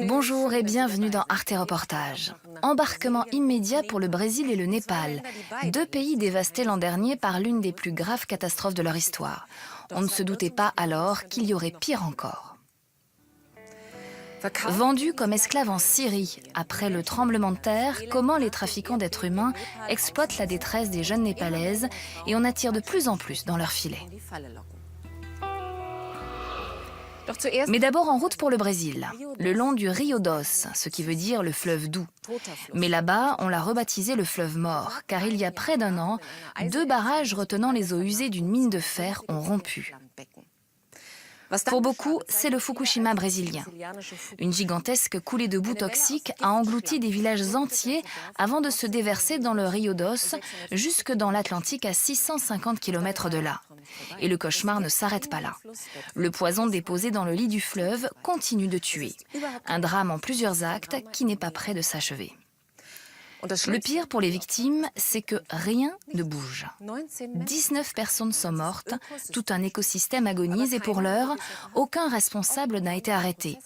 Bonjour et bienvenue dans Arte Reportage. Embarquement immédiat pour le Brésil et le Népal, deux pays dévastés l'an dernier par l'une des plus graves catastrophes de leur histoire. On ne se doutait pas alors qu'il y aurait pire encore. Vendus comme esclaves en Syrie, après le tremblement de terre, comment les trafiquants d'êtres humains exploitent la détresse des jeunes Népalaises et on attire de plus en plus dans leur filet. Mais d'abord en route pour le Brésil, le long du Rio Doce, ce qui veut dire le fleuve doux. Mais là-bas, on l'a rebaptisé le fleuve mort, car il y a près d'un an, deux barrages retenant les eaux usées d'une mine de fer ont rompu. Pour beaucoup, c'est le Fukushima brésilien. Une gigantesque coulée de boue toxique a englouti des villages entiers avant de se déverser dans le Rio Doce, jusque dans l'Atlantique à 650 km de là. Et le cauchemar ne s'arrête pas là. Le poison déposé dans le lit du fleuve continue de tuer. Un drame en plusieurs actes qui n'est pas près de s'achever. Le pire pour les victimes, c'est que rien ne bouge. 19 personnes sont mortes, tout un écosystème agonise et pour l'heure, aucun responsable n'a été arrêté.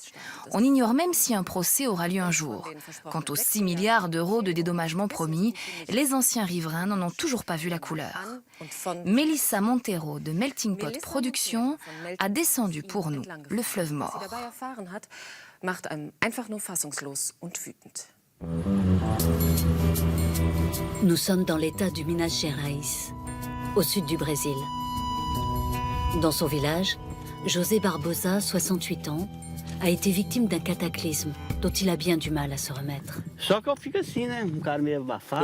On ignore même si un procès aura lieu un jour. Quant aux 6 milliards d'euros de dédommagement promis, les anciens riverains n'en ont toujours pas vu la couleur. Melissa Montero de Melting Pot Productions a descendu pour nous le fleuve mort. Nous sommes dans l'état du Minas Gerais, au sud du Brésil. Dans son village, José Barbosa, 68 ans, a été victime d'un cataclysme dont il a bien du mal à se remettre.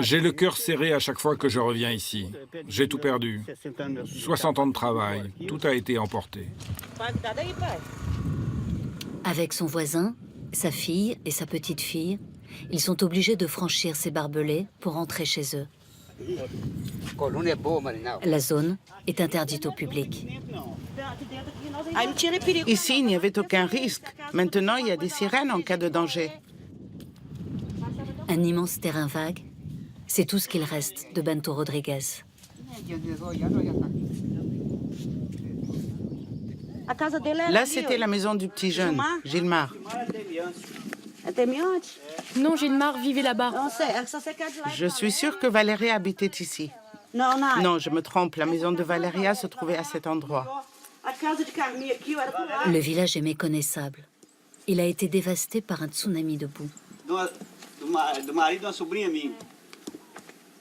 J'ai le cœur serré à chaque fois que je reviens ici. J'ai tout perdu. 60 ans de travail, tout a été emporté. Avec son voisin, sa fille et sa petite-fille, ils sont obligés de franchir ces barbelés pour rentrer chez eux. La zone est interdite au public. Ici, il n'y avait aucun risque. Maintenant, il y a des sirènes en cas de danger. Un immense terrain vague, c'est tout ce qu'il reste de Bento Rodrigues. Là, c'était la maison du petit jeune, Gilmar. Non, Gilmar vivait là-bas. Je suis sûre que Valéria habitait ici. Non, je me trompe. La maison de Valéria se trouvait à cet endroit. Le village est méconnaissable. Il a été dévasté par un tsunami de boue.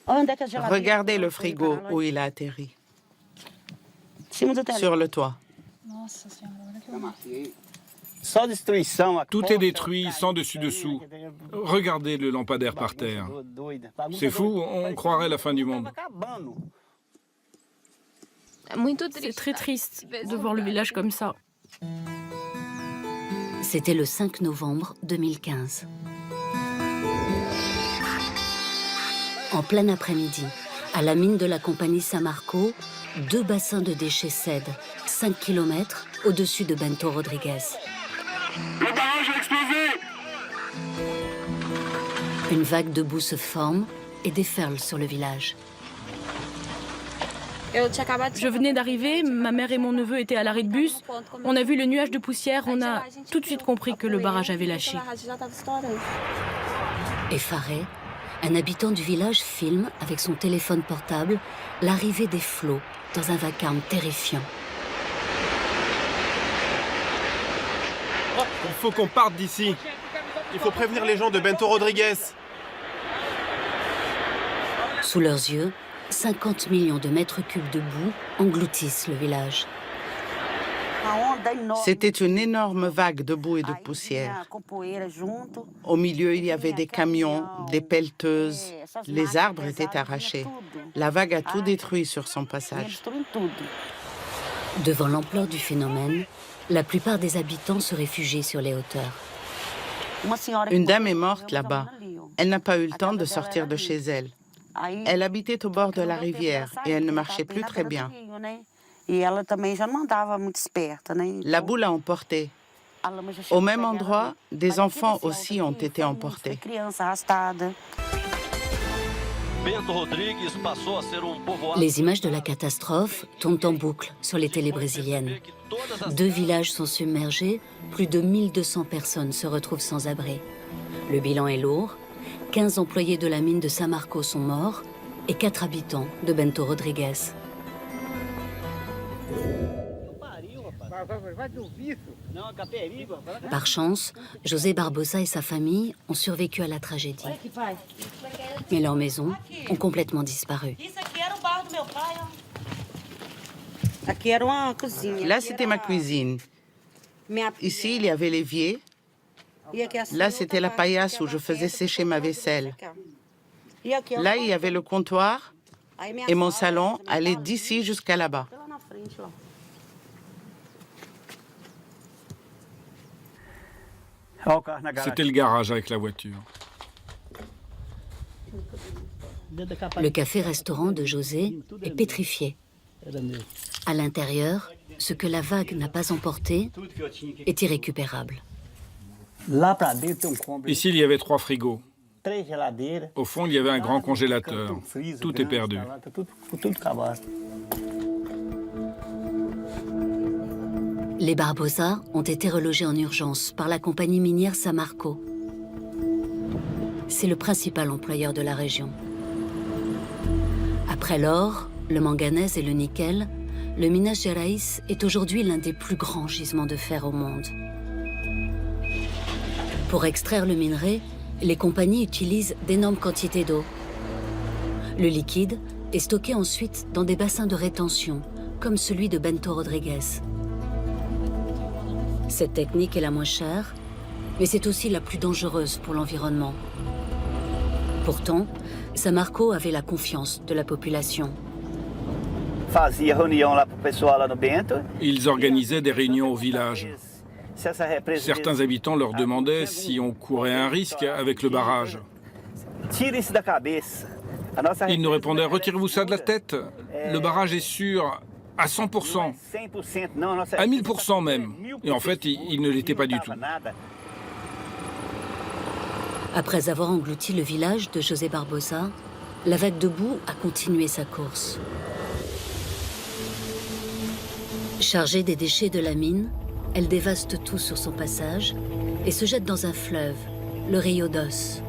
Regardez le frigo où il a atterri. Sur le toit. Tout est détruit, sans dessus-dessous. Regardez le lampadaire par terre. C'est fou, on croirait la fin du monde. C'est très triste de voir le village comme ça. C'était le 5 novembre 2015. En plein après-midi, à la mine de la compagnie Samarco, deux bassins de déchets cèdent, 5 km au-dessus de Bento Rodrigues. Le barrage a explosé! Une vague de boue se forme et déferle sur le village. Je venais d'arriver, ma mère et mon neveu étaient à l'arrêt de bus. On a vu le nuage de poussière, on a tout de suite compris que le barrage avait lâché. Effaré, un habitant du village filme avec son téléphone portable l'arrivée des flots dans un vacarme terrifiant. Il faut qu'on parte d'ici. Il faut prévenir les gens de Bento Rodrigues. Sous leurs yeux, 50 millions de mètres cubes de boue engloutissent le village. C'était une énorme vague de boue et de poussière. Au milieu, il y avait des camions, des pelleteuses. Les arbres étaient arrachés. La vague a tout détruit sur son passage. Devant l'ampleur du phénomène, la plupart des habitants se réfugient sur les hauteurs. Une dame est morte là-bas. Elle n'a pas eu le temps de sortir de chez elle. Elle habitait au bord de la rivière et elle ne marchait plus très bien. La boue l'a emportée. Au même endroit, des enfants aussi ont été emportés. Les images de la catastrophe tournent en boucle sur les télés brésiliennes. 2 villages sont submergés, plus de 1200 personnes se retrouvent sans abri. Le bilan est lourd, 15 employés de la mine de Samarco sont morts et 4 habitants de Bento Rodrigues. Par chance, José Barbosa et sa famille ont survécu à la tragédie. Mais leurs maisons ont complètement disparu. Là, c'était ma cuisine. Ici, il y avait l'évier. Là, c'était la paillasse où je faisais sécher ma vaisselle. Là, il y avait le comptoir et mon salon allait d'ici jusqu'à là-bas. C'était le garage avec la voiture. Le café-restaurant de José est pétrifié. À l'intérieur, ce que la vague n'a pas emporté est irrécupérable. Ici, il y avait 3 frigos. Au fond, il y avait un grand congélateur. Tout est perdu. Les Barbosa ont été relogés en urgence par la compagnie minière Samarco. C'est le principal employeur de la région. Après l'or, le manganèse et le nickel, le Minas Gerais est aujourd'hui l'un des plus grands gisements de fer au monde. Pour extraire le minerai, les compagnies utilisent d'énormes quantités d'eau. Le liquide est stocké ensuite dans des bassins de rétention, comme celui de Bento Rodrigues. Cette technique est la moins chère, mais c'est aussi la plus dangereuse pour l'environnement. Pourtant, Samarco avait la confiance de la population. Ils organisaient des réunions au village. Certains habitants leur demandaient si on courait un risque avec le barrage. Ils nous répondaient « Retirez-vous ça de la tête, le barrage est sûr à 100%, à 1000% même. » Et en fait, il ne l'était pas du tout. Après avoir englouti le village de José Barbosa, la vague de boue a continué sa course. Chargée des déchets de la mine, elle dévaste tout sur son passage et se jette dans un fleuve, le Rio Doce.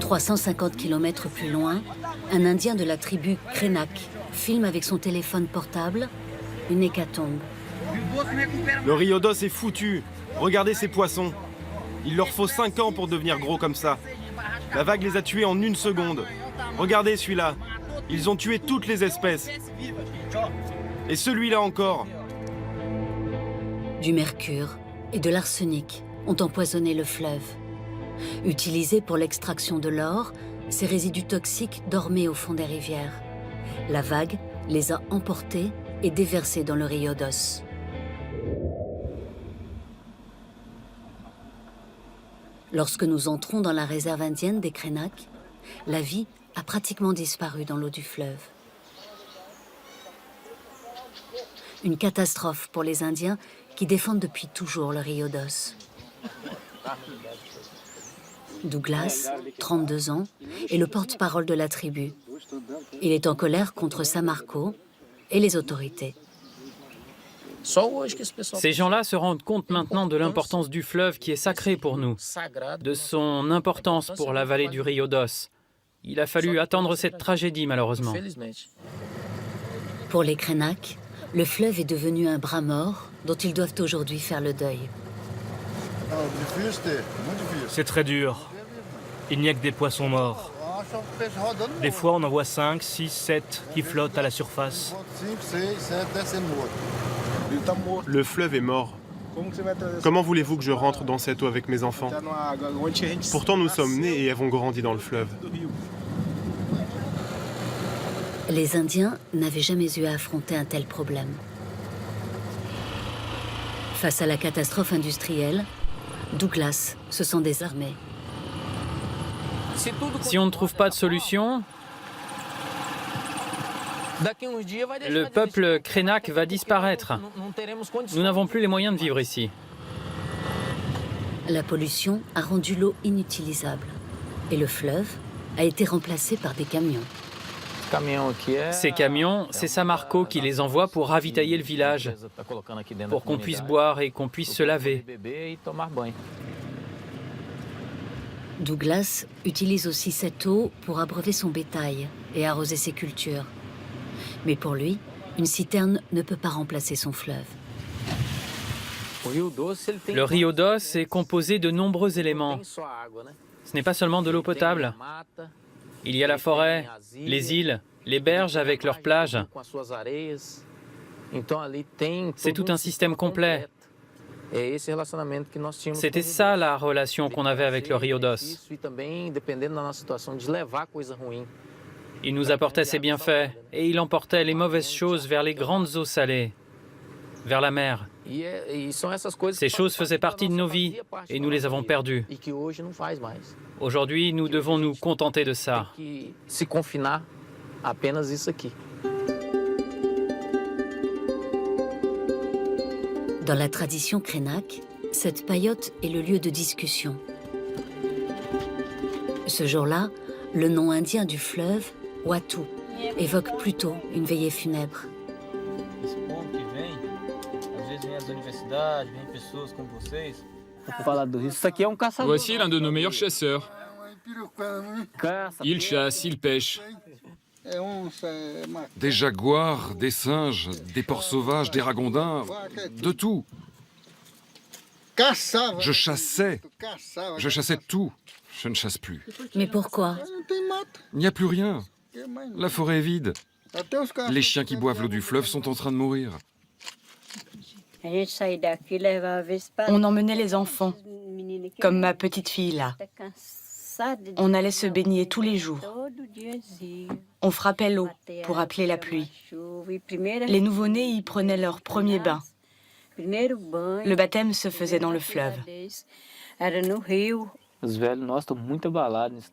350 km plus loin, un Indien de la tribu Krenak filme avec son téléphone portable une hécatombe. Le Rio Doce est foutu. Regardez ces poissons. Il leur faut 5 ans pour devenir gros comme ça. La vague les a tués en 1 seconde. Regardez celui-là. Ils ont tué toutes les espèces. Et celui-là encore. Du mercure et de l'arsenic ont empoisonné le fleuve. Utilisés pour l'extraction de l'or, ces résidus toxiques dormaient au fond des rivières. La vague les a emportés et déversés dans le Rio Doce. Lorsque nous entrons dans la réserve indienne des Krenak, la vie a pratiquement disparu dans l'eau du fleuve. Une catastrophe pour les Indiens qui défendent depuis toujours le Rio Doce. Douglas, 32 ans, est le porte-parole de la tribu. Il est en colère contre Samarco et les autorités. Ces gens-là se rendent compte maintenant de l'importance du fleuve qui est sacré pour nous, de son importance pour la vallée du Rio Doce. Il a fallu attendre cette tragédie, malheureusement. Pour les Krenak, le fleuve est devenu un bras mort dont ils doivent aujourd'hui faire le deuil. C'est très dur. Il n'y a que des poissons morts. Des fois, on en voit 5, 6, 7 qui flottent à la surface. Le fleuve est mort. Comment voulez-vous que je rentre dans cette eau avec mes enfants? Pourtant, nous sommes nés et avons grandi dans le fleuve. Les Indiens n'avaient jamais eu à affronter un tel problème. Face à la catastrophe industrielle, Douglas se sent désarmé. Si on ne trouve pas de solution, le peuple Krenak va disparaître. Nous n'avons plus les moyens de vivre ici. La pollution a rendu l'eau inutilisable et le fleuve a été remplacé par des camions. Ces camions, c'est Samarco qui les envoie pour ravitailler le village, pour qu'on puisse boire et qu'on puisse se laver. Douglas utilise aussi cette eau pour abreuver son bétail et arroser ses cultures. Mais pour lui, une citerne ne peut pas remplacer son fleuve. Le Rio Doce est composé de nombreux éléments. Ce n'est pas seulement de l'eau potable. Il y a la forêt, les îles, les berges avec leurs plages. C'est tout un système complet. C'était ça la relation qu'on avait avec le Rio Doce. Il nous apportait ses bienfaits et il emportait les mauvaises choses vers les grandes eaux salées, vers la mer. Ces choses faisaient partie de nos vies et nous les avons perdues. Aujourd'hui, nous devons nous contenter de ça. Dans la tradition Krenak, cette paillote est le lieu de discussion. Ce jour-là, le nom indien du fleuve, Watu, évoque plutôt une veillée funèbre. Voici l'un de nos meilleurs chasseurs. Il chasse, il pêche. Des jaguars, des singes, des porcs sauvages, des ragondins, de tout. Je chassais tout. Je ne chasse plus. Mais pourquoi? Il n'y a plus rien. La forêt est vide. Les chiens qui boivent l'eau du fleuve sont en train de mourir. On emmenait les enfants, comme ma petite fille là. On allait se baigner tous les jours. On frappait l'eau pour appeler la pluie. Les nouveau-nés y prenaient leur premier bain. Le baptême se faisait dans le fleuve.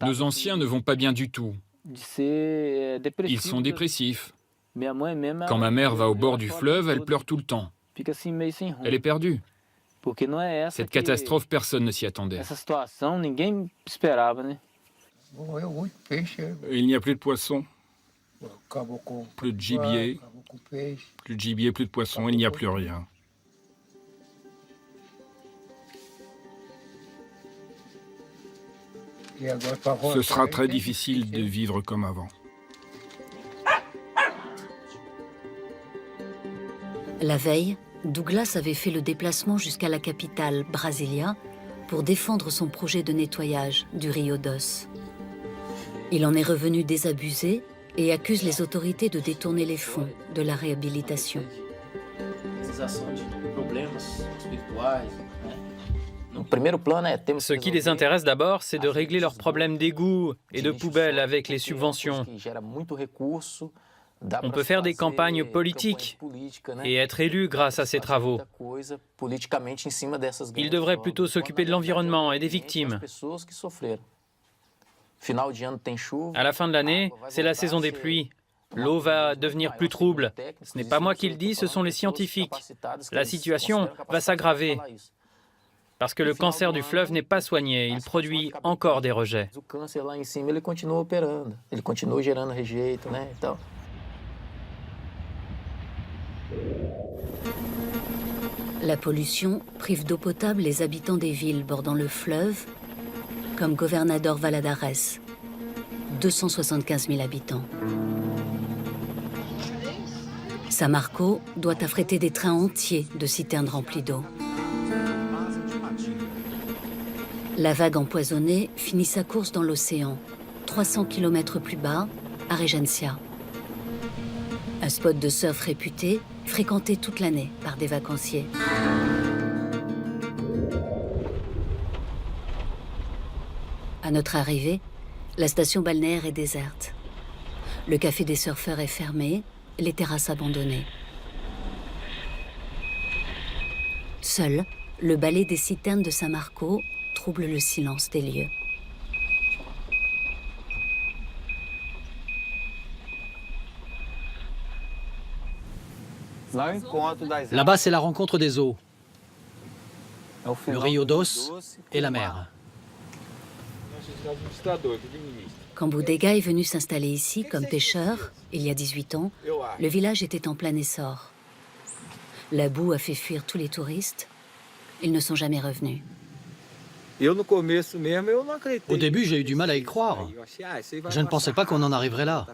Nos anciens ne vont pas bien du tout. Ils sont dépressifs. Quand ma mère va au bord du fleuve, elle pleure tout le temps. Elle est perdue. Cette catastrophe, personne ne s'y attendait. Il n'y a plus de poissons, plus de gibier, plus de poissons, il n'y a plus rien. Ce sera très difficile de vivre comme avant. La veille, Douglas avait fait le déplacement jusqu'à la capitale, Brasilia, pour défendre son projet de nettoyage du Rio Doce. Il en est revenu désabusé et accuse les autorités de détourner les fonds de la réhabilitation. Ce qui les intéresse d'abord, c'est de régler leurs problèmes d'égout et de poubelles avec les subventions. On peut faire des campagnes politiques et être élu grâce à ces travaux. Ils devraient plutôt s'occuper de l'environnement et des victimes. À la fin de l'année, c'est la saison des pluies. L'eau va devenir plus trouble. Ce n'est pas moi qui le dis, ce sont les scientifiques. La situation va s'aggraver. Parce que le cancer du fleuve n'est pas soigné, il produit encore des rejets. La pollution prive d'eau potable les habitants des villes bordant le fleuve, comme Governador Valadares, 275 000 habitants. Samarco doit affréter des trains entiers de citernes remplies d'eau. La vague empoisonnée finit sa course dans l'océan, 300 km plus bas, à Regencia. Un spot de surf réputé, fréquenté toute l'année par des vacanciers. À notre arrivée, la station balnéaire est déserte. Le café des surfeurs est fermé, les terrasses abandonnées. Seul, le balai des citernes de Samarco trouble le silence des lieux. Là-bas, c'est la rencontre des eaux. Le Rio Doce et la mer. Quand Boudega est venu s'installer ici comme pêcheur, il y a 18 ans, le village était en plein essor. La boue a fait fuir tous les touristes. Ils ne sont jamais revenus. Au début, j'ai eu du mal à y croire. Je ne pensais pas qu'on en arriverait là.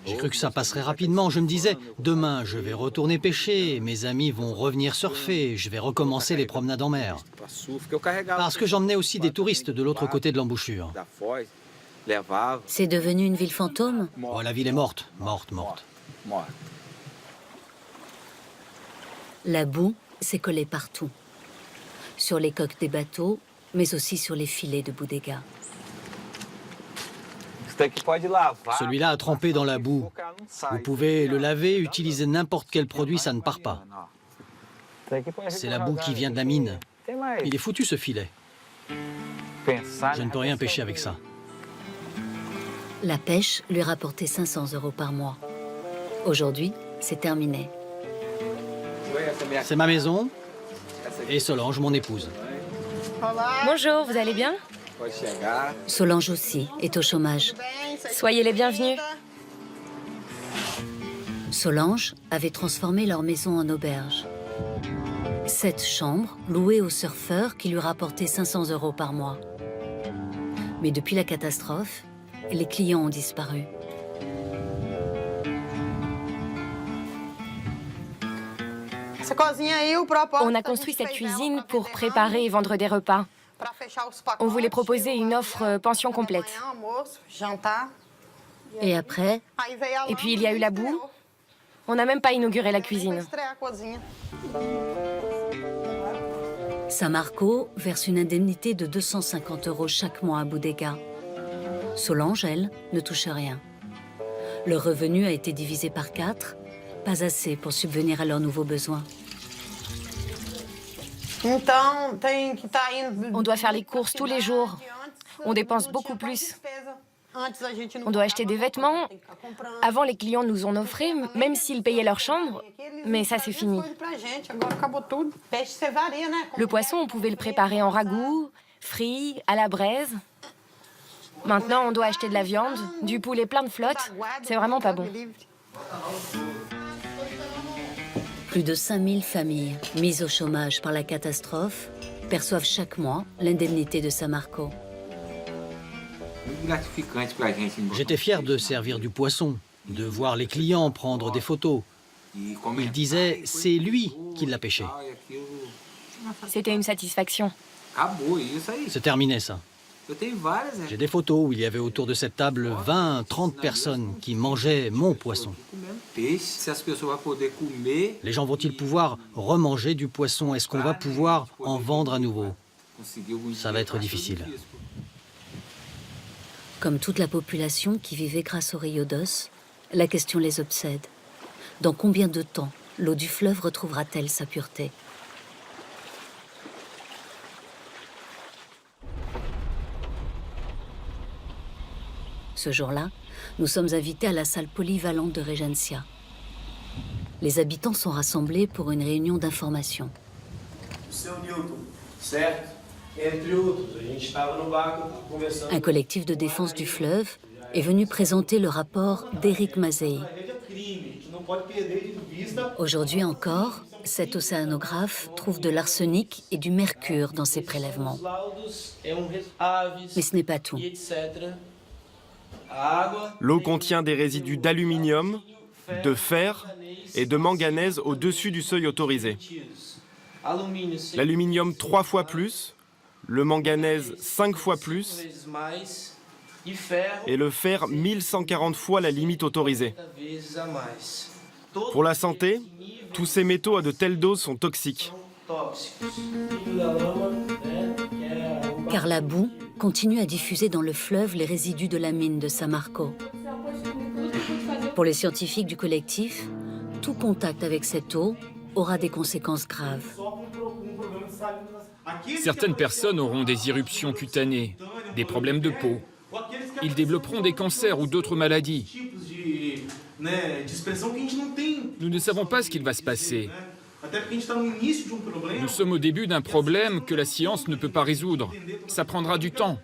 J'ai cru que ça passerait rapidement. Je me disais, demain, je vais retourner pêcher, mes amis vont revenir surfer, je vais recommencer les promenades en mer. Parce que j'emmenais aussi des touristes de l'autre côté de l'embouchure. C'est devenu une ville fantôme? Oh, la ville est morte, morte. La boue s'est collée partout. Sur les coques des bateaux, mais aussi sur les filets de Boudega. Celui-là a trempé dans la boue. Vous pouvez le laver, utiliser n'importe quel produit, ça ne part pas. C'est la boue qui vient de la mine. Il est foutu ce filet. Je ne peux rien pêcher avec ça. La pêche lui rapportait 500 € par mois. Aujourd'hui, c'est terminé. C'est ma maison et Solange, mon épouse. Bonjour, vous allez bien? Solange aussi est au chômage. Soyez les bienvenus. Solange avait transformé leur maison en auberge. 7 chambres louées aux surfeurs qui lui rapportaient 500 € par mois. Mais depuis la catastrophe, les clients ont disparu. On a construit cette cuisine pour préparer et vendre des repas. On voulait proposer une offre pension complète. Et après? Et puis il y a eu la boue. On n'a même pas inauguré la cuisine. Samarco verse une indemnité de 250 € chaque mois à Boudega. Solange, elle, ne touche rien. Le revenu a été divisé par 4, pas assez pour subvenir à leurs nouveaux besoins. On doit faire les courses tous les jours. On dépense beaucoup plus. On doit acheter des vêtements. Avant, les clients nous en offraient, même s'ils payaient leur chambre. Mais ça, c'est fini. Le poisson, on pouvait le préparer en ragoût, frit, à la braise. Maintenant, on doit acheter de la viande, du poulet plein de flotte. C'est vraiment pas bon. Plus de 5000 familles mises au chômage par la catastrophe perçoivent chaque mois l'indemnité de Samarco. J'étais fier de servir du poisson, de voir les clients prendre des photos. Ils disaient, c'est lui qui l'a pêché. C'était une satisfaction. C'est terminé, ça. J'ai des photos où il y avait autour de cette table 20, 30 personnes qui mangeaient mon poisson. Les gens vont-ils pouvoir remanger du poisson? Est-ce qu'on va pouvoir en vendre à nouveau? Ça va être difficile. Comme toute la population qui vivait grâce au Rio Doce, la question les obsède. Dans combien de temps l'eau du fleuve retrouvera-t-elle sa pureté? Ce jour-là, nous sommes invités à la salle polyvalente de Regencia. Les habitants sont rassemblés pour une réunion d'information. Un collectif de défense du fleuve est venu présenter le rapport d'Éric Mazei. Aujourd'hui encore, cet océanographe trouve de l'arsenic et du mercure dans ses prélèvements. Mais ce n'est pas tout. L'eau contient des résidus d'aluminium, de fer et de manganèse au-dessus du seuil autorisé. L'aluminium 3 fois plus, le manganèse 5 fois plus et le fer 1140 fois la limite autorisée. Pour la santé, tous ces métaux à de telles doses sont toxiques. Car la boue continue à diffuser dans le fleuve les résidus de la mine de Samarco. Pour les scientifiques du collectif, tout contact avec cette eau aura des conséquences graves. Certaines personnes auront des éruptions cutanées, des problèmes de peau. Ils développeront des cancers ou d'autres maladies. Nous ne savons pas ce qu'il va se passer. Nous sommes au début d'un problème que la science ne peut pas résoudre. Ça prendra du temps.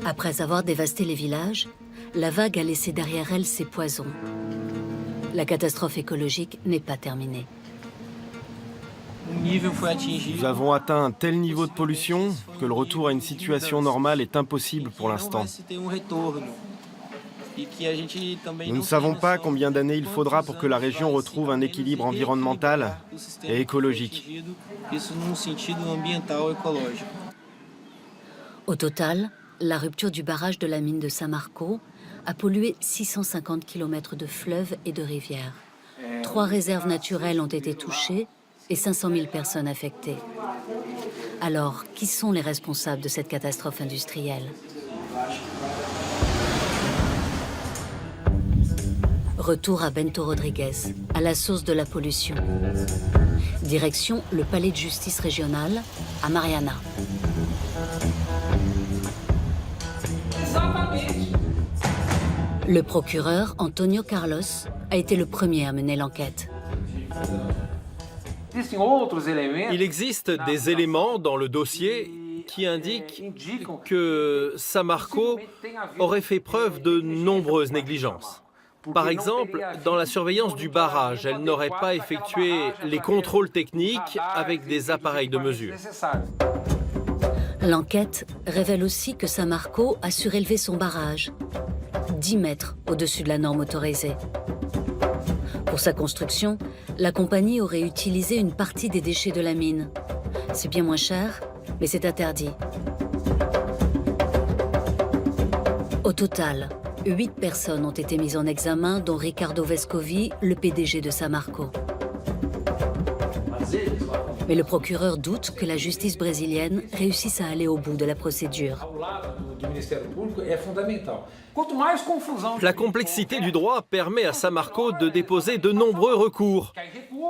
Après avoir dévasté les villages, la vague a laissé derrière elle ses poisons. La catastrophe écologique n'est pas terminée. Nous avons atteint un tel niveau de pollution que le retour à une situation normale est impossible pour l'instant. Nous ne savons pas combien d'années il faudra pour que la région retrouve un équilibre environnemental et écologique. Au total, la rupture du barrage de la mine de Samarco a pollué 650 km de fleuves et de rivières. 3 réserves naturelles ont été touchées et 500 000 personnes affectées. Alors, qui sont les responsables de cette catastrophe industrielle? Retour à Bento Rodrigues, à la source de la pollution. Direction le palais de justice régional à Mariana. Le procureur Antonio Carlos a été le premier à mener l'enquête. Il existe des éléments dans le dossier qui indiquent que Samarco aurait fait preuve de nombreuses négligences. Par exemple, dans la surveillance du barrage, elle n'aurait pas effectué les contrôles techniques avec des appareils de mesure. L'enquête révèle aussi que Samarco a surélevé son barrage, 10 mètres au-dessus de la norme autorisée. Pour sa construction, la compagnie aurait utilisé une partie des déchets de la mine. C'est bien moins cher, mais c'est interdit. Au total, 8 personnes ont été mises en examen, dont Ricardo Vescovi, le PDG de Samarco. Mais le procureur doute que la justice brésilienne réussisse à aller au bout de la procédure. La complexité du droit permet à Samarco de déposer de nombreux recours.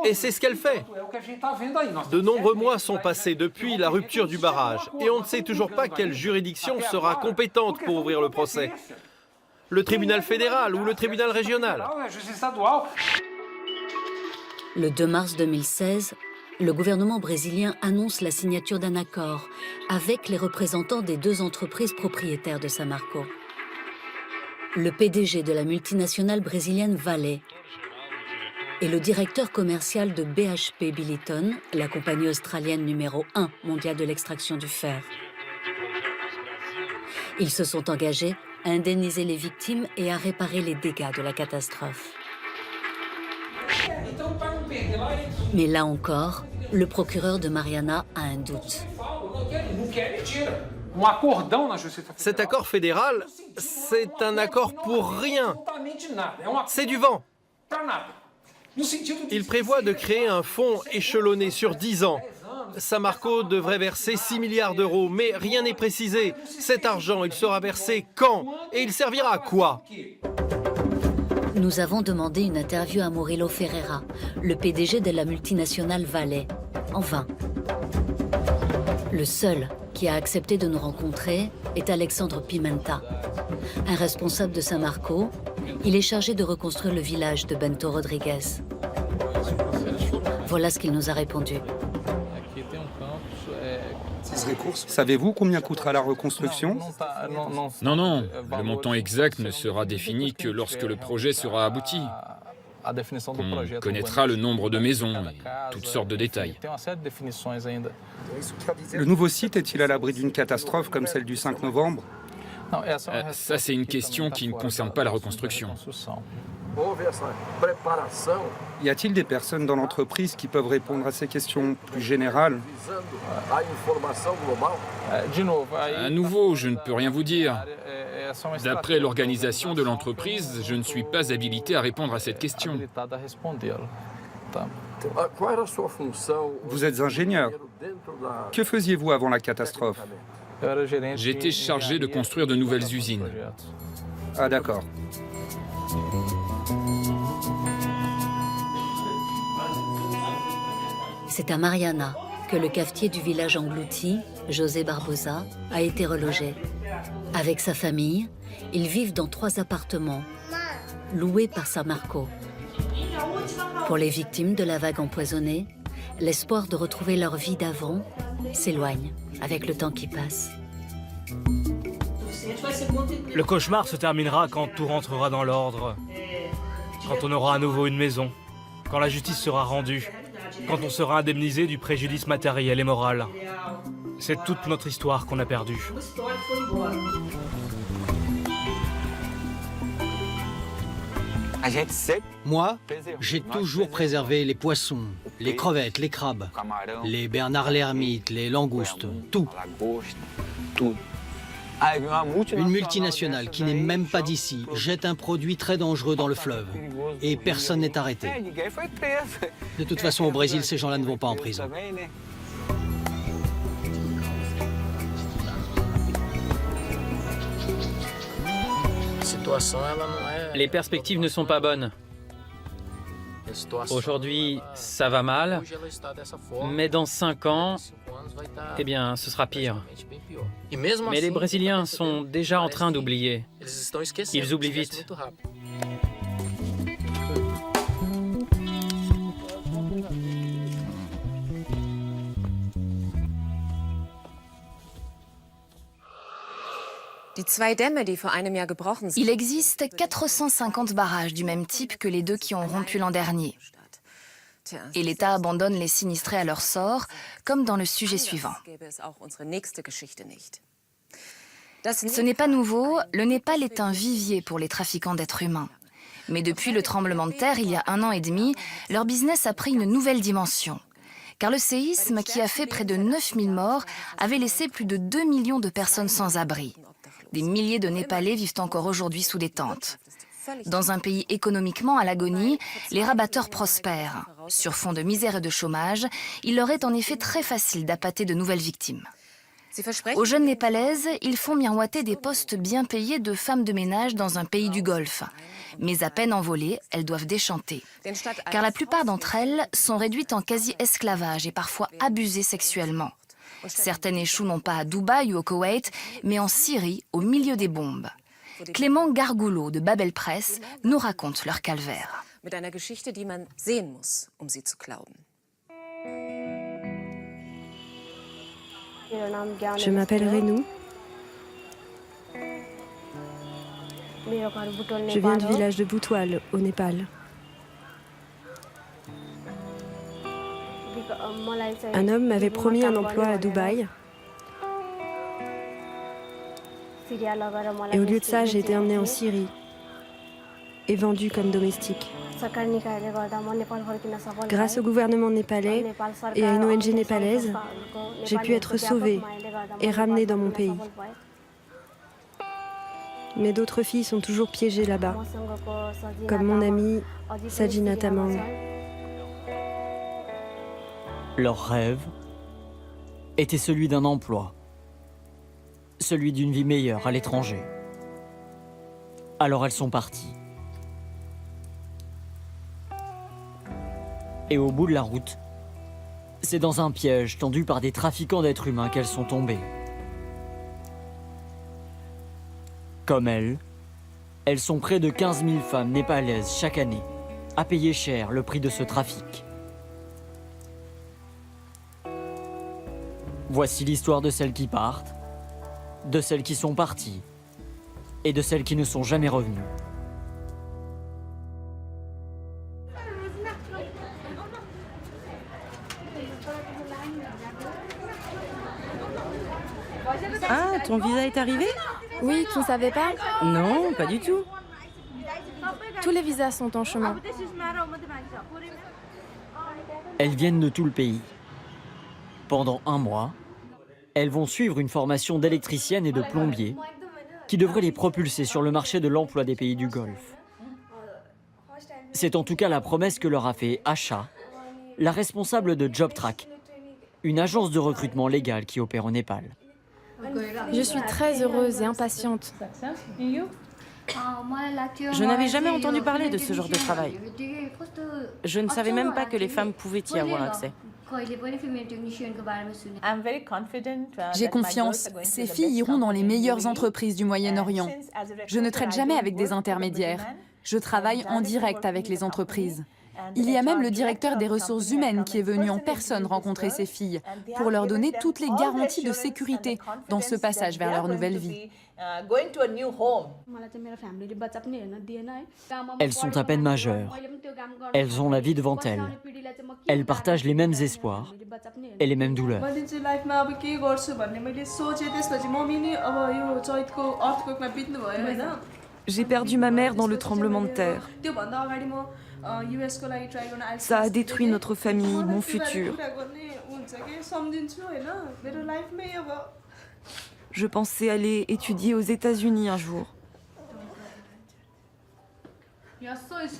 Et c'est ce qu'elle fait. De nombreux mois sont passés depuis la rupture du barrage et on ne sait toujours pas quelle juridiction sera compétente pour ouvrir le procès. Le tribunal fédéral ou le tribunal régional. Le 2 mars 2016, le gouvernement brésilien annonce la signature d'un accord avec les représentants des 2 entreprises propriétaires de Samarco. Le PDG de la multinationale brésilienne Vale et le directeur commercial de BHP Billiton, la compagnie australienne numéro 1 mondiale de l'extraction du fer. Ils se sont engagés à indemniser les victimes et à réparer les dégâts de la catastrophe. Mais là encore, le procureur de Mariana a un doute. Cet accord fédéral, c'est un accord pour rien. C'est du vent. Il prévoit de créer un fonds échelonné sur 10 ans. Samarco devrait verser 6 milliards d'euros, mais rien n'est précisé. Cet argent, il sera versé quand? Et il servira à quoi? Nous avons demandé une interview à Murilo Ferreira, le PDG de la multinationale Vale, en vain. Le seul qui a accepté de nous rencontrer est Alexandre Pimenta, un responsable de Samarco. Il est chargé de reconstruire le village de Bento Rodrigues. Voilà ce qu'il nous a répondu. Savez-vous combien coûtera la reconstruction? Non, le montant exact ne sera défini que lorsque le projet sera abouti. On connaîtra le nombre de maisons et toutes sortes de détails. Le nouveau site est-il à l'abri d'une catastrophe comme celle du 5 novembre? Ça, c'est une question qui ne concerne pas la reconstruction. Y a-t-il des personnes dans l'entreprise qui peuvent répondre à ces questions plus générales? À nouveau, je ne peux rien vous dire. D'après l'organisation de l'entreprise, je ne suis pas habilité à répondre à cette question. Vous êtes ingénieur. Que faisiez-vous avant la catastrophe? J'étais chargé de construire de nouvelles usines. Ah d'accord. C'est à Mariana que le cafetier du village englouti, José Barbosa, a été relogé. Avec sa famille, ils vivent dans 3 appartements, loués par Samarco. Pour les victimes de la vague empoisonnée, L'espoir de retrouver leur vie d'avant s'éloigne avec le temps qui passe. Le cauchemar se terminera quand tout rentrera dans l'ordre, quand on aura à nouveau une maison, quand la justice sera rendue, quand on sera indemnisé du préjudice matériel et moral. C'est toute notre histoire qu'on a perdue. Moi, j'ai toujours préservé les poissons, les crevettes, les crabes, les bernards l'ermite, les langoustes, tout. Une multinationale qui n'est même pas d'ici jette un produit très dangereux dans le fleuve et personne n'est arrêté. De toute façon, au Brésil, ces gens-là ne vont pas en prison. Les perspectives ne sont pas bonnes. Aujourd'hui, ça va mal, mais dans 5 ans, eh bien, ce sera pire. Mais les Brésiliens sont déjà en train d'oublier. Ils oublient vite. Il existe 450 barrages du même type que les 2 qui ont rompu l'an dernier. Et l'État abandonne les sinistrés à leur sort, comme dans le sujet suivant. Ce n'est pas nouveau, le Népal est un vivier pour les trafiquants d'êtres humains. Mais depuis le tremblement de terre, il y a 1 an et demi, leur business a pris une nouvelle dimension. Car le séisme, qui a fait près de 9000 morts, avait laissé plus de 2 millions de personnes sans abri. Des milliers de Népalais vivent encore aujourd'hui sous des tentes. Dans un pays économiquement à l'agonie, les rabatteurs prospèrent. Sur fond de misère et de chômage, il leur est en effet très facile d'appâter de nouvelles victimes. Aux jeunes Népalaises, ils font miroiter des postes bien payés de femmes de ménage dans un pays du Golfe. Mais à peine envolées, elles doivent déchanter. Car la plupart d'entre elles sont réduites en quasi-esclavage et parfois abusées sexuellement. Certaines échouent non pas à Dubaï ou au Koweït, mais en Syrie, au milieu des bombes. Clément Gargoulot de Babel Press nous raconte leur calvaire. Je m'appelle Rénou. Je viens du village de Boutwal, au Népal. Un homme m'avait promis un emploi à Dubaï. Et au lieu de ça, j'ai été emmenée en Syrie et vendue comme domestique. Grâce au gouvernement népalais et à une ONG népalaise, j'ai pu être sauvée et ramenée dans mon pays. Mais d'autres filles sont toujours piégées là-bas, comme mon amie Sajina Tamang. Leur rêve était celui d'un emploi, celui d'une vie meilleure à l'étranger. Alors elles sont parties. Et au bout de la route, c'est dans un piège tendu par des trafiquants d'êtres humains qu'elles sont tombées. Comme elles sont près de 15 000 femmes népalaises chaque année à payer cher le prix de ce trafic. Voici l'histoire de celles qui partent, de celles qui sont parties et de celles qui ne sont jamais revenues. Ah, ton visa est arrivé? Oui, tu ne savais pas? Non, pas du tout. Tous les visas sont en chemin. Elles viennent de tout le pays. Pendant 1 mois, elles vont suivre une formation d'électricienne et de plombier qui devrait les propulser sur le marché de l'emploi des pays du Golfe. C'est en tout cas la promesse que leur a fait Asha, la responsable de JobTrack, une agence de recrutement légale qui opère au Népal. Je suis très heureuse et impatiente. Je n'avais jamais entendu parler de ce genre de travail. Je ne savais même pas que les femmes pouvaient y avoir accès. J'ai confiance. Ces filles iront dans les meilleures entreprises du Moyen-Orient. Je ne traite jamais avec des intermédiaires. Je travaille en direct avec les entreprises. Il y a même le directeur des ressources humaines qui est venu en personne rencontrer ces filles pour leur donner toutes les garanties de sécurité dans ce passage vers leur nouvelle vie. Elles sont à peine majeures. Elles ont la vie devant elles. Elles partagent les mêmes espoirs et les mêmes douleurs. J'ai perdu ma mère dans le tremblement de terre. Ça a détruit notre famille, mon futur. Je pensais aller étudier aux États-Unis un jour.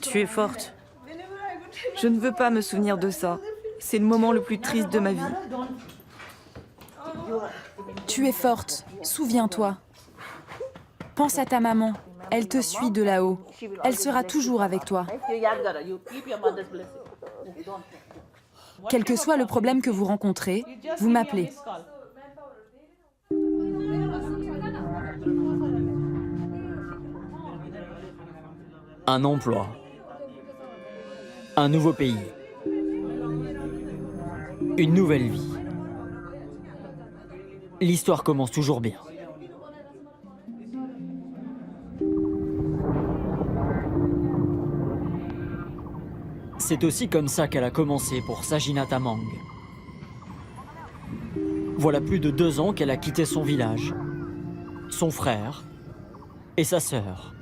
Tu es forte. Je ne veux pas me souvenir de ça. C'est le moment le plus triste de ma vie. Tu es forte, souviens-toi. Pense à ta maman, elle te suit de là-haut. Elle sera toujours avec toi. Quel que soit le problème que vous rencontrez, vous m'appelez. Un emploi. Un nouveau pays. Une nouvelle vie. L'histoire commence toujours bien. C'est aussi comme ça qu'elle a commencé pour Sagina Thamang. Voilà plus de 2 ans qu'elle a quitté son village, son frère et sa sœur.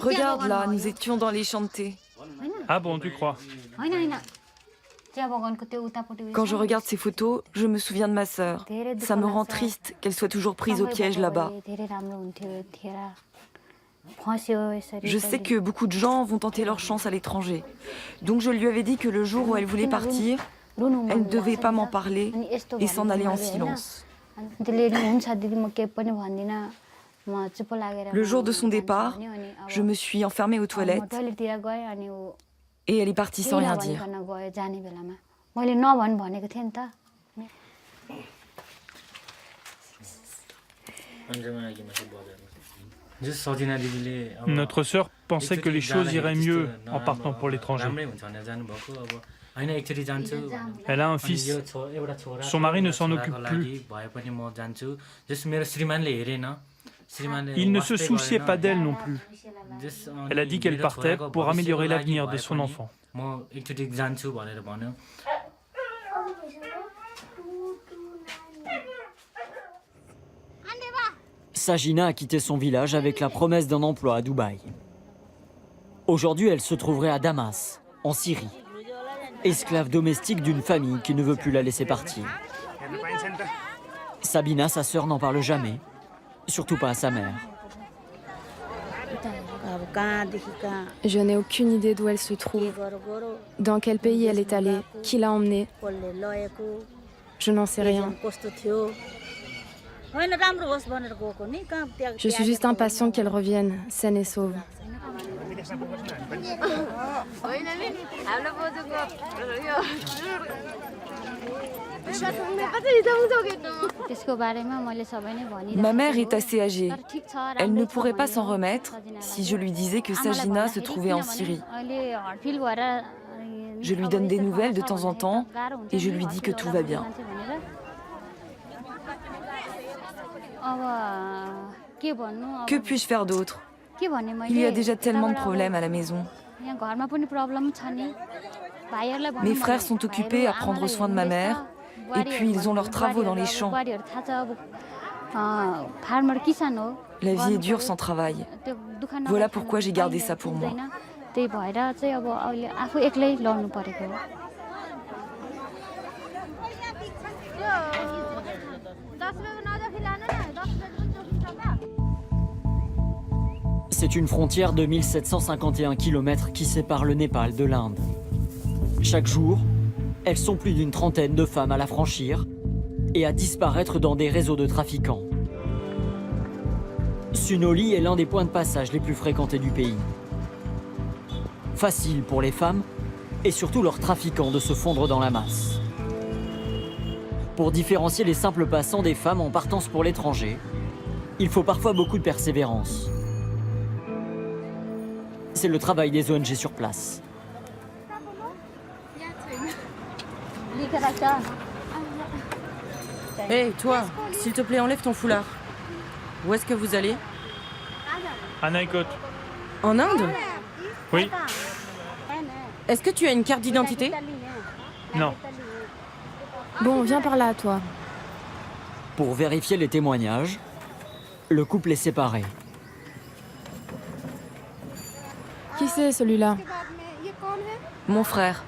Regarde là, nous étions dans les champs de thé. Ah bon, tu crois? Quand je regarde ces photos, je me souviens de ma sœur. Ça me rend triste qu'elle soit toujours prise au piège là-bas. Je sais que beaucoup de gens vont tenter leur chance à l'étranger. Donc je lui avais dit que le jour où elle voulait partir, elle ne devait pas m'en parler et s'en aller en silence. Le jour de son départ, je me suis enfermée aux toilettes et elle est partie sans rien dire. Notre sœur pensait que les choses iraient mieux en partant pour l'étranger. Elle a un fils. Son mari ne s'en occupe plus. Il ne se souciait pas d'elle non plus. Elle a dit qu'elle partait pour améliorer l'avenir de son enfant. Sagina a quitté son village avec la promesse d'un emploi à Dubaï. Aujourd'hui, elle se trouverait à Damas, en Syrie, esclave domestique d'une famille qui ne veut plus la laisser partir. Sabina, sa sœur, n'en parle jamais, surtout pas à sa mère. Je n'ai aucune idée d'où elle se trouve, dans quel pays elle est allée, qui l'a emmenée. Je n'en sais rien. Je suis juste impatient qu'elle revienne, saine et sauve. Ma mère est assez âgée. Elle ne pourrait pas s'en remettre si je lui disais que Sagina se trouvait en Syrie. Je lui donne des nouvelles de temps en temps et je lui dis que tout va bien. Que puis-je faire d'autre? Il y a déjà tellement de problèmes à la maison. Mes frères sont occupés à prendre soin de ma mère et puis ils ont leurs travaux dans les champs. La vie est dure sans travail. Voilà pourquoi j'ai gardé ça pour moi. C'est une frontière de 1751 km qui sépare le Népal de l'Inde. Chaque jour, elles sont plus d'une trentaine de femmes à la franchir et à disparaître dans des réseaux de trafiquants. Sunoli est l'un des points de passage les plus fréquentés du pays. Facile pour les femmes et surtout leurs trafiquants de se fondre dans la masse. Pour différencier les simples passants des femmes en partance pour l'étranger, il faut parfois beaucoup de persévérance. C'est le travail des ONG sur place. Hé, toi, s'il te plaît, enlève ton foulard. Où est-ce que vous allez? À Naikot. En Inde? Oui. Est-ce que tu as une carte d'identité? Non. Bon, viens par là, toi. Pour vérifier les témoignages, le couple est séparé. Qui c'est celui-là? Mon frère.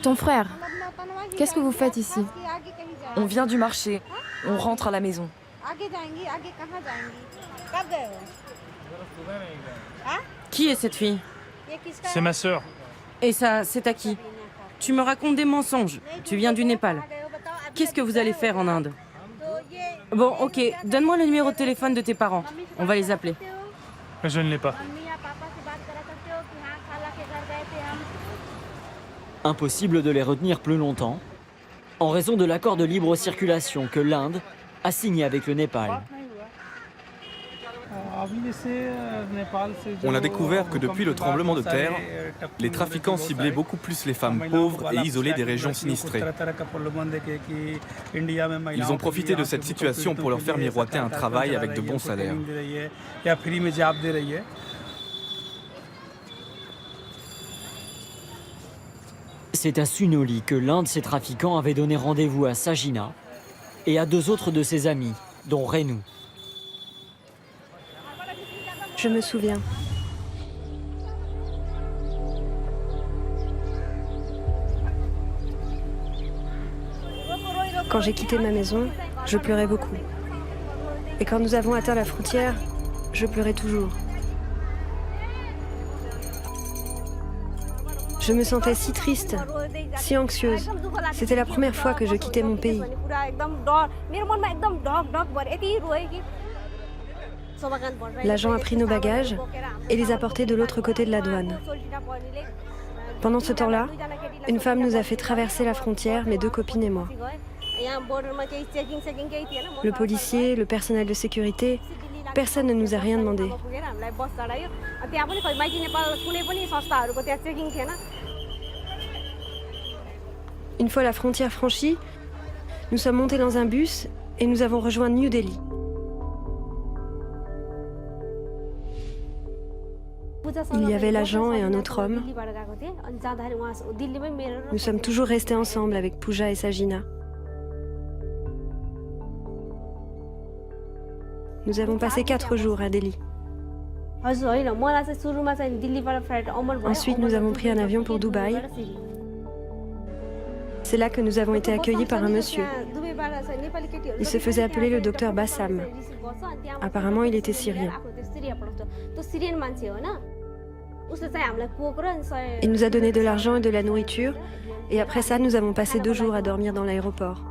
Ton frère? Qu'est-ce que vous faites ici? On vient du marché. On rentre à la maison. Qui est cette fille? C'est ma sœur. Et ça, c'est à qui? Tu me racontes des mensonges. Tu viens du Népal. Qu'est-ce que vous allez faire en Inde? Bon, ok. Donne-moi le numéro de téléphone de tes parents. On va les appeler. Je ne l'ai pas. Impossible de les retenir plus longtemps, en raison de l'accord de libre circulation que l'Inde a signé avec le Népal. On a découvert que depuis le tremblement de terre, les trafiquants ciblaient beaucoup plus les femmes pauvres et isolées des régions sinistrées. Ils ont profité de cette situation pour leur faire miroiter un travail avec de bons salaires. C'est à Sunoli que l'un de ces trafiquants avait donné rendez-vous à Sajina et à 2 autres de ses amis, dont Renu. Je me souviens. Quand j'ai quitté ma maison, je pleurais beaucoup. Et quand nous avons atteint la frontière, je pleurais toujours. Je me sentais si triste, si anxieuse. C'était la première fois que je quittais mon pays. L'agent a pris nos bagages et les a portés de l'autre côté de la douane. Pendant ce temps-là, une femme nous a fait traverser la frontière, mes 2 copines et moi. Le policier, le personnel de sécurité, personne ne nous a rien demandé. Une fois la frontière franchie, nous sommes montés dans un bus et nous avons rejoint New Delhi. Il y avait l'agent et un autre homme. Nous sommes toujours restés ensemble avec Pooja et Sajina. Nous avons passé 4 jours à Delhi. Ensuite, nous avons pris un avion pour Dubaï. C'est là que nous avons été accueillis par un monsieur. Il se faisait appeler le docteur Bassam. Apparemment, il était syrien. Il nous a donné de l'argent et de la nourriture, et après ça, nous avons passé 2 jours à dormir dans l'aéroport.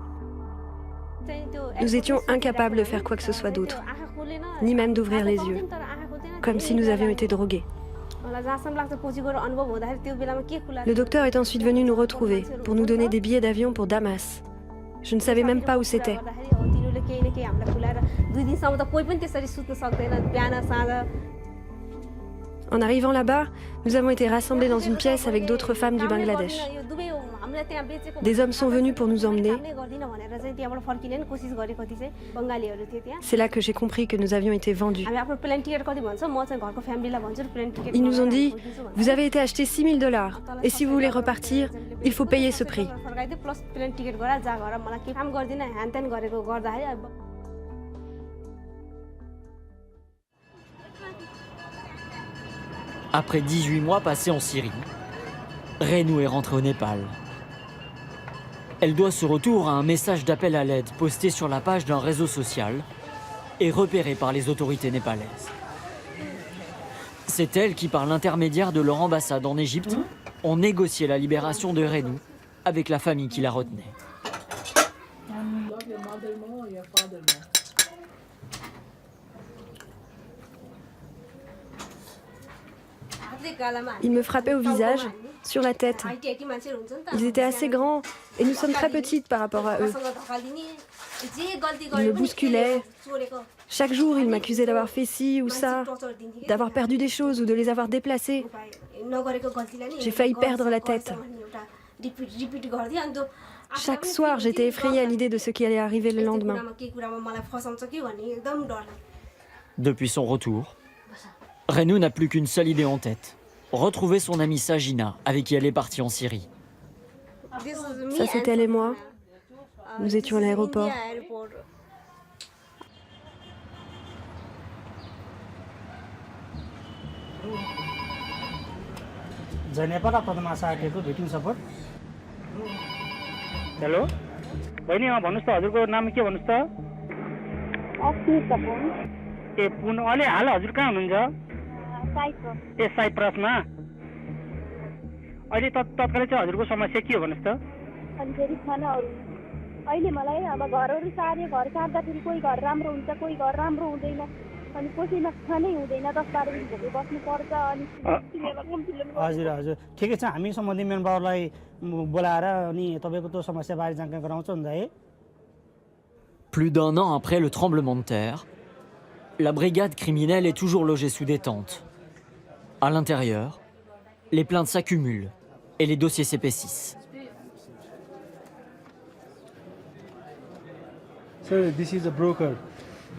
Nous étions incapables de faire quoi que ce soit d'autre, ni même d'ouvrir les yeux, comme si nous avions été drogués. Le docteur est ensuite venu nous retrouver pour nous donner des billets d'avion pour Damas. Je ne savais même pas où c'était. En arrivant là-bas, nous avons été rassemblés dans une pièce avec d'autres femmes du Bangladesh. Des hommes sont venus pour nous emmener. C'est là que j'ai compris que nous avions été vendus. Ils nous ont dit, vous avez été achetés $6 000 et si vous voulez repartir, il faut payer ce prix. Après 18 mois passés en Syrie, Renu est rentrée au Népal. Elle doit ce retour à un message d'appel à l'aide posté sur la page d'un réseau social et repéré par les autorités népalaises. C'est elle qui, par l'intermédiaire de leur ambassade en Égypte, ont négocié la libération de Renu avec la famille qui la retenait. Ils me frappaient au visage, sur la tête. Ils étaient assez grands et nous sommes très petites par rapport à eux. Ils me bousculaient. Chaque jour, ils m'accusaient d'avoir fait ci ou ça, d'avoir perdu des choses ou de les avoir déplacées. J'ai failli perdre la tête. Chaque soir, j'étais effrayée à l'idée de ce qui allait arriver le lendemain. Depuis son retour, Renou n'a plus qu'une seule idée en tête. Retrouver son amie Sajina, avec qui elle est partie en Syrie. Ça, c'était elle et moi. Nous étions à l'aéroport. Hello बहिनी भन्नुहोस् त हजुरको नाम के भन्नुहोस् त ए पुन अहिले हाल हजुर कहाँ हुनुहुन्छ ए साइप्रसमा अहिले तत्कालै चाहिँ हजुरको समस्या के हो भन्नुहोस् त अनि फेरि खानाहरू अहिले मलाई अब घरहरू सार्यो घर सार्दाखेरि कोही घर राम्रो हुन्छ कोही घर राम्रो हुँदैन अनि कसैमा खानै हुँदैन 10-12 दिन भोकै बस्नु पर्छ अनि हजुर हजुर ठिकै छ हामी सम्बन्धी मेम्बरलाई बोलाएर अनि तपाईको त्यो समस्याबारे जानकारी गराउँछौँ नि है। Plus d'un an après le tremblement de terre, la brigade criminelle est toujours logée sous des tentes. À l'intérieur, les plaintes s'accumulent et les dossiers s'épaississent.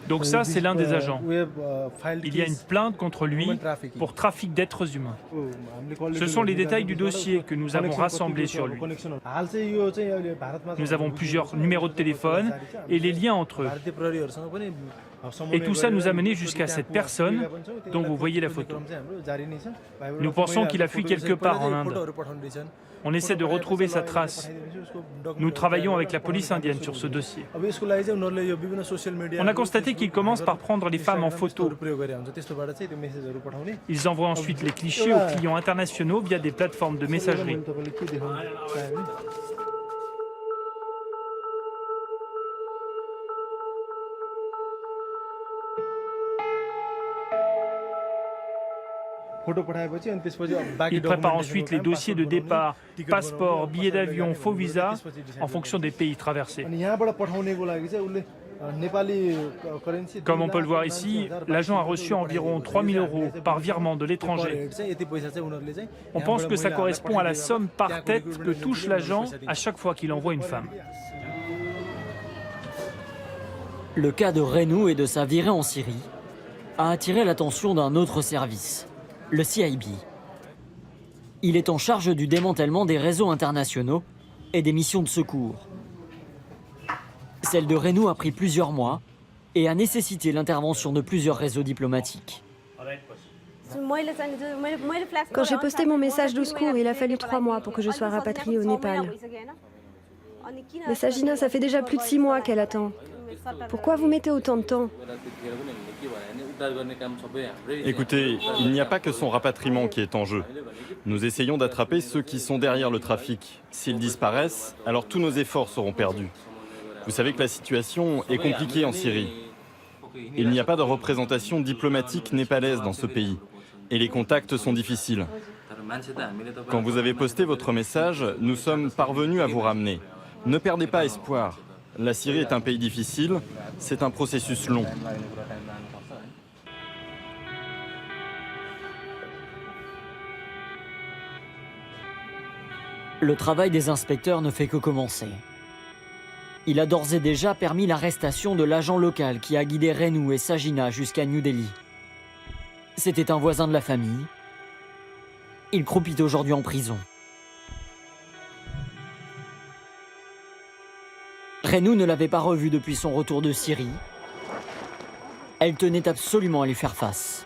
Donc ça, c'est l'un des agents. Il y a une plainte contre lui pour trafic d'êtres humains. Ce sont les détails du dossier que nous avons rassemblés sur lui. Nous avons plusieurs numéros de téléphone et les liens entre eux. Et tout ça nous a mené jusqu'à cette personne dont vous voyez la photo. Nous pensons qu'il a fui quelque part en Inde. On essaie de retrouver sa trace. Nous travaillons avec la police indienne sur ce dossier. On a constaté qu'il commence par prendre les femmes en photo. Ils envoient ensuite les clichés aux clients internationaux via des plateformes de messagerie. Il prépare ensuite les dossiers de départ, passeport, billets d'avion, faux visa, en fonction des pays traversés. Comme on peut le voir ici, l'agent a reçu environ 3 000 € par virement de l'étranger. On pense que ça correspond à la somme par tête que touche l'agent à chaque fois qu'il envoie une femme. Le cas de Renou et de sa virée en Syrie a attiré l'attention d'un autre service, le CIB. Il est en charge du démantèlement des réseaux internationaux et des missions de secours. Celle de Renou a pris plusieurs mois et a nécessité l'intervention de plusieurs réseaux diplomatiques. Quand j'ai posté mon message de secours, il a fallu 3 mois pour que je sois rapatriée au Népal. Mais Sajina, ça fait déjà plus de 6 mois qu'elle attend. Pourquoi vous mettez autant de temps? Écoutez, il n'y a pas que son rapatriement qui est en jeu. Nous essayons d'attraper ceux qui sont derrière le trafic. S'ils disparaissent, alors tous nos efforts seront perdus. Vous savez que la situation est compliquée en Syrie. Il n'y a pas de représentation diplomatique népalaise dans ce pays. Et les contacts sont difficiles. Quand vous avez posté votre message, nous sommes parvenus à vous ramener. Ne perdez pas espoir. La Syrie est un pays difficile, c'est un processus long. Le travail des inspecteurs ne fait que commencer. Il a d'ores et déjà permis l'arrestation de l'agent local qui a guidé Renou et Sajina jusqu'à New Delhi. C'était un voisin de la famille. Il croupit aujourd'hui en prison. Renou ne l'avait pas revu depuis son retour de Syrie. Elle tenait absolument à lui faire face.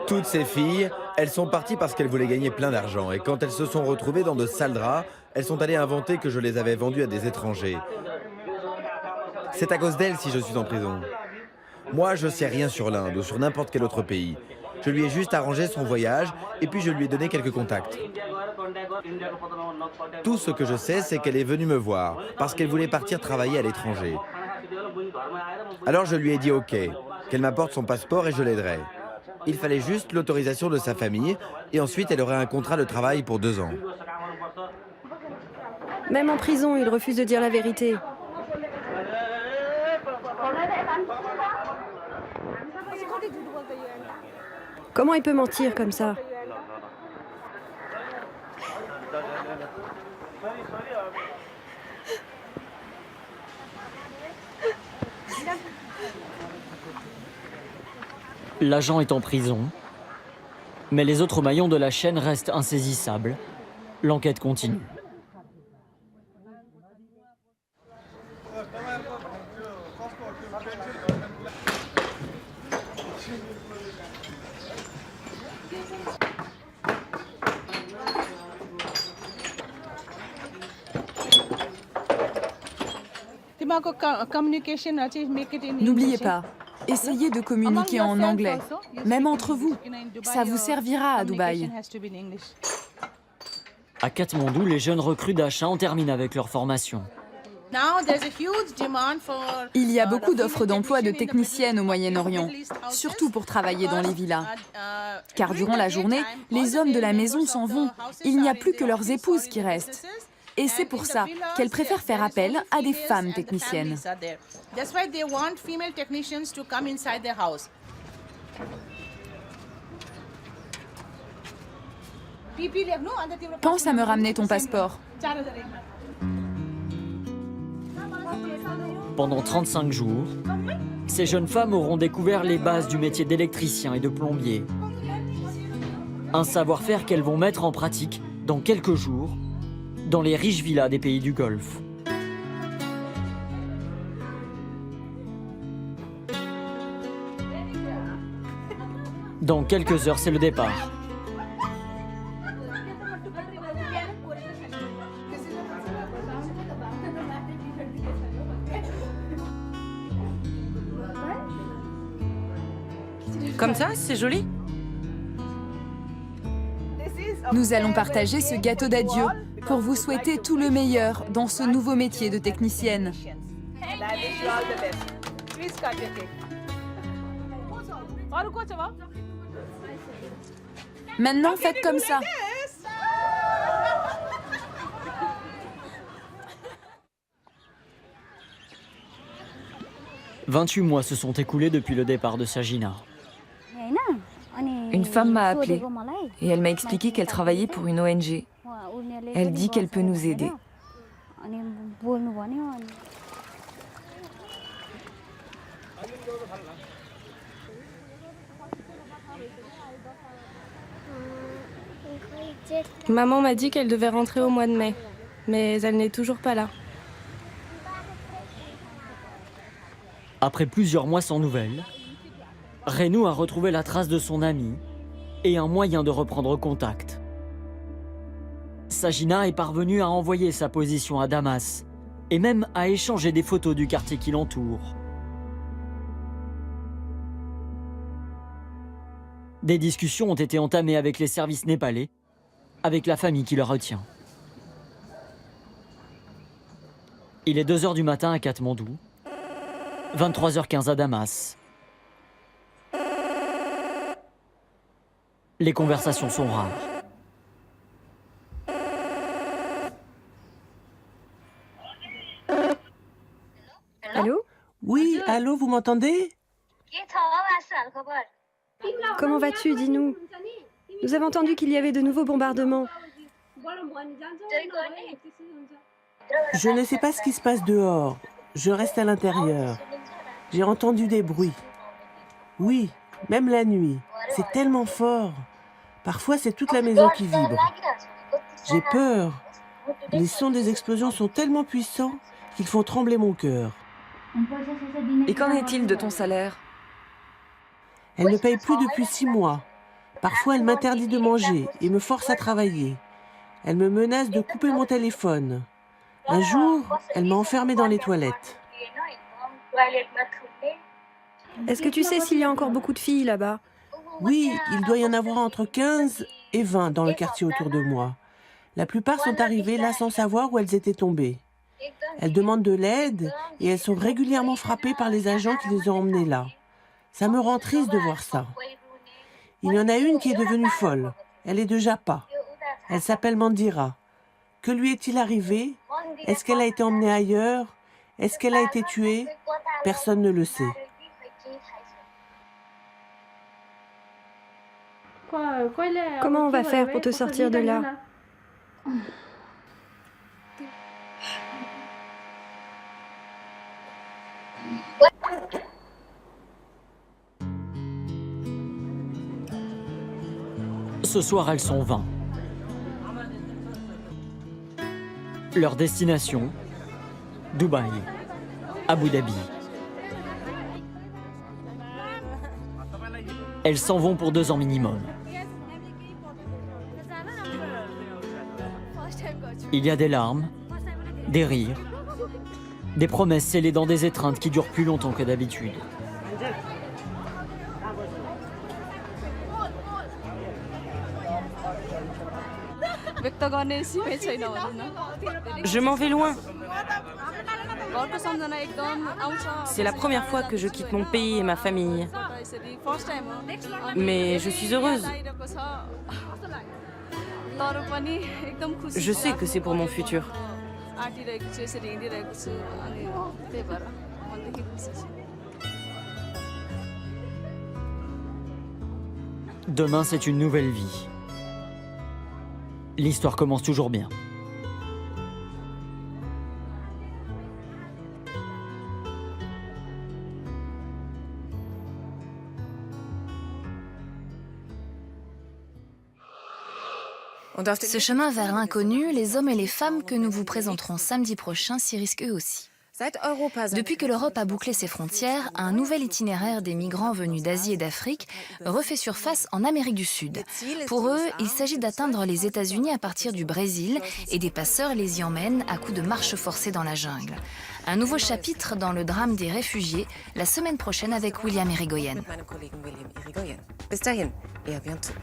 Toutes ces filles, elles sont parties parce qu'elles voulaient gagner plein d'argent. Et quand elles se sont retrouvées dans de sales draps, elles sont allées inventer que je les avais vendues à des étrangers. C'est à cause d'elles si je suis en prison. Moi, je sais rien sur l'Inde ou sur n'importe quel autre pays. Je lui ai juste arrangé son voyage et puis je lui ai donné quelques contacts. Tout ce que je sais, c'est qu'elle est venue me voir, parce qu'elle voulait partir travailler à l'étranger. Alors je lui ai dit OK, qu'elle m'apporte son passeport et je l'aiderai. Il fallait juste l'autorisation de sa famille, et ensuite elle aurait un contrat de travail pour 2 ans. Même en prison, il refuse de dire la vérité. Comment il peut mentir comme ça? L'agent est en prison, mais les autres maillons de la chaîne restent insaisissables. L'enquête continue. N'oubliez pas, essayez de communiquer en anglais, même entre vous. Ça vous servira à Dubaï. À Katmandou, les jeunes recrues d'achat en terminent avec leur formation. Il y a beaucoup d'offres d'emploi de techniciennes au Moyen-Orient, surtout pour travailler dans les villas. Car durant la journée, les hommes de la maison s'en vont. Il n'y a plus que leurs épouses qui restent. Et c'est pour ça qu'elles préfèrent faire appel à des femmes techniciennes. Pense à me ramener ton passeport. Pendant 35 jours, ces jeunes femmes auront découvert les bases du métier d'électricien et de plombier. Un savoir-faire qu'elles vont mettre en pratique dans quelques jours dans les riches villas des pays du Golfe. Dans quelques heures, c'est le départ. Comme ça, c'est joli. Nous allons partager ce gâteau d'adieu pour vous souhaiter tout le meilleur dans ce nouveau métier de technicienne. Maintenant, faites comme ça. « 28 mois se sont écoulés depuis le départ de Sajina. Une femme m'a appelée et elle m'a expliqué qu'elle travaillait pour une ONG. Elle dit qu'elle peut nous aider. Maman m'a dit qu'elle devait rentrer au mois de mai, mais elle n'est toujours pas là. Après plusieurs mois sans nouvelles, Renou a retrouvé la trace de son ami et un moyen de reprendre contact. Sajina est parvenue à envoyer sa position à Damas et même à échanger des photos du quartier qui l'entoure. Des discussions ont été entamées avec les services népalais, avec la famille qui le retient. Il est 2 h du matin à Katmandou, 23 h 15 à Damas. Les conversations sont rares. Allô? Oui, allô, vous m'entendez? Comment vas-tu? Dis-nous. Nous avons entendu qu'il y avait de nouveaux bombardements. Je ne sais pas ce qui se passe dehors. Je reste à l'intérieur. J'ai entendu des bruits. Oui, même la nuit. C'est tellement fort. Parfois, c'est toute la maison qui vibre. J'ai peur. Les sons des explosions sont tellement puissants qu'ils font trembler mon cœur. Et qu'en est-il de ton salaire? Elle ne paye plus depuis 6 mois. Parfois, elle m'interdit de manger et me force à travailler. Elle me menace de couper mon téléphone. Un jour, elle m'a enfermée dans les toilettes. Est-ce que tu sais s'il y a encore beaucoup de filles là-bas? Oui, il doit y en avoir entre 15 et 20 dans le quartier autour de moi. La plupart sont arrivées là sans savoir où elles étaient tombées. Elles demandent de l'aide et elles sont régulièrement frappées par les agents qui les ont emmenées là. Ça me rend triste de voir ça. Il y en a une qui est devenue folle. Elle est de Japa. Elle s'appelle Mandira. Que lui est-il arrivé? Est-ce qu'elle a été emmenée ailleurs? Est-ce qu'elle a été tuée? Personne ne le sait. Comment on va faire pour te sortir de là? Ce soir, elles sont 20. Leur destination, Dubaï, Abu Dhabi. Elles s'en vont pour 2 ans minimum. Il y a des larmes, des rires, des promesses scellées dans des étreintes qui durent plus longtemps que d'habitude. Je m'en vais loin. C'est la première fois que je quitte mon pays et ma famille. Mais je suis heureuse. Je sais que c'est pour mon futur. Demain, c'est une nouvelle vie. L'histoire commence toujours bien. Ce chemin vers l'inconnu, les hommes et les femmes que nous vous présenterons samedi prochain s'y risquent eux aussi. Depuis que l'Europe a bouclé ses frontières, un nouvel itinéraire des migrants venus d'Asie et d'Afrique refait surface en Amérique du Sud. Pour eux, il s'agit d'atteindre les États-Unis à partir du Brésil et des passeurs les y emmènent à coups de marche forcée dans la jungle. Un nouveau chapitre dans le drame des réfugiés la semaine prochaine avec William Irigoyen. Bis dahin, et à bientôt.